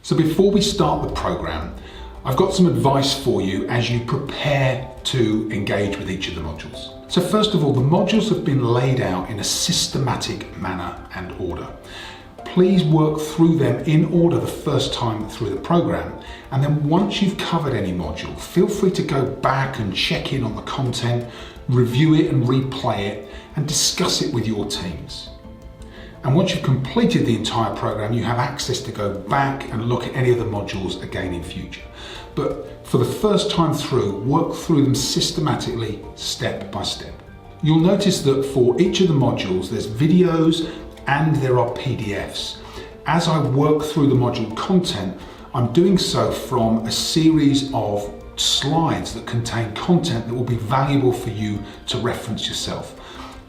So before we start the program, I've got some advice for you as you prepare to engage with each of the modules. So first of all, the modules have been laid out in a systematic manner and order. Please work through them in order the first time through the program, and then once you've covered any module, feel free to go back and check in on the content, review it and replay it, and discuss it with your teams. And once you've completed the entire program, you have access to go back and look at any of the modules again in future. But for the first time through, work through them systematically, step by step. You'll notice that for each of the modules, there's videos and there are PDFs. As I work through the module content, I'm doing so from a series of slides that contain content that will be valuable for you to reference yourself.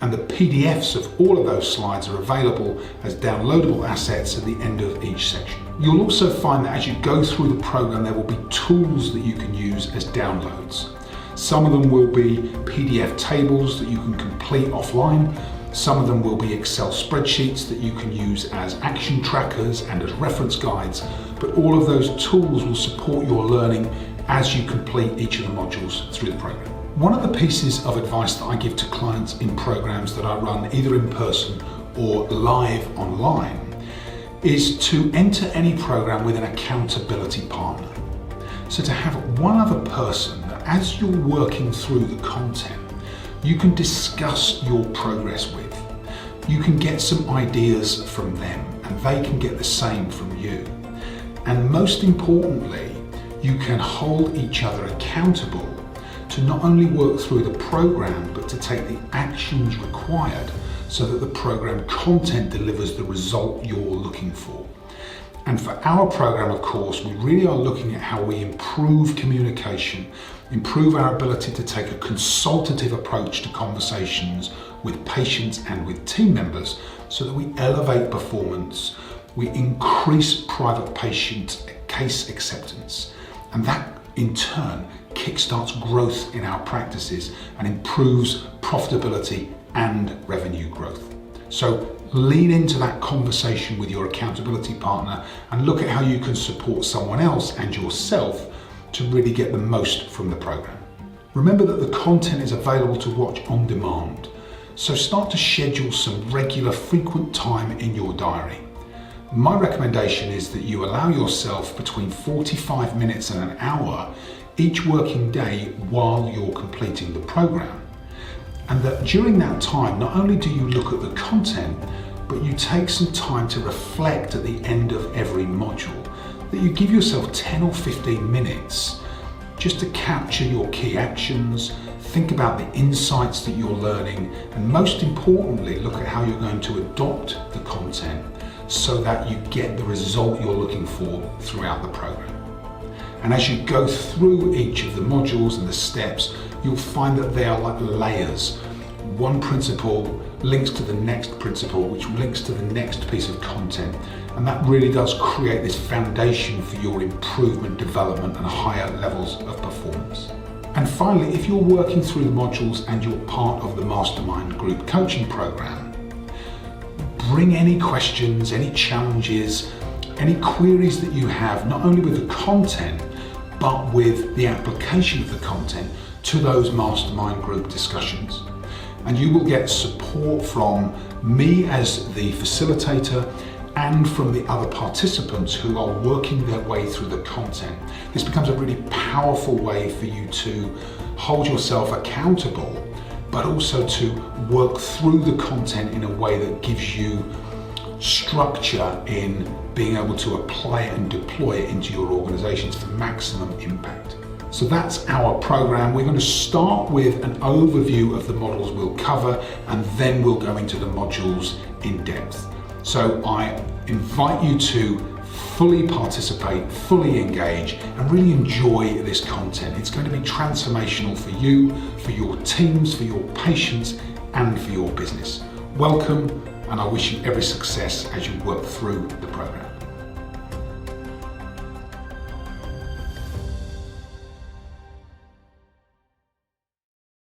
And the PDFs of all of those slides are available as downloadable assets at the end of each section. You'll also find that as you go through the program, there will be tools that you can use as downloads. Some of them will be PDF tables that you can complete offline. Some of them will be Excel spreadsheets that you can use as action trackers and as reference guides. But all of those tools will support your learning as you complete each of the modules through the program. One of the pieces of advice that I give to clients in programs that I run either in person or live online is to enter any program with an accountability partner. So to have one other person that as you're working through the content, you can discuss your progress with. You can get some ideas from them and they can get the same from you. And most importantly, you can hold each other accountable to not only work through the program, but to take the actions required so that the program content delivers the result you're looking for. And for our program, of course, we really are looking at how we improve communication, improve our ability to take a consultative approach to conversations with patients and with team members so that we elevate performance, we increase private patient case acceptance, and that in turn kickstarts growth in our practices and improves profitability and revenue growth. So lean into that conversation with your accountability partner and look at how you can support someone else and yourself to really get the most from the program. Remember that the content is available to watch on demand, so start to schedule some regular, frequent time in your diary. My recommendation is that you allow yourself between 45 minutes and an hour each working day while you're completing the program. And that during that time, not only do you look at the content, but you take some time to reflect at the end of every module, that you give yourself 10 or 15 minutes just to capture your key actions, think about the insights that you're learning, and most importantly, look at how you're going to adopt the content so that you get the result you're looking for throughout the program. And as you go through each of the modules and the steps, you'll find that they are like layers. One principle links to the next principle, which links to the next piece of content. And that really does create this foundation for your improvement, development, and higher levels of performance. And finally, if you're working through the modules and you're part of the Mastermind Group Coaching Program, bring any questions, any challenges, any queries that you have, not only with the content, but with the application of the content to those mastermind group discussions. And you will get support from me as the facilitator and from the other participants who are working their way through the content. This becomes a really powerful way for you to hold yourself accountable, but also to work through the content in a way that gives you structure in being able to apply it and deploy it into your organizations for maximum impact. So that's our program. We're going to start with an overview of the models we'll cover, and then we'll go into the modules in depth. So I invite you to fully participate, fully engage, and really enjoy this content. It's going to be transformational for you, for your teams, for your patients, and for your business. Welcome, and I wish you every success as you work through the program.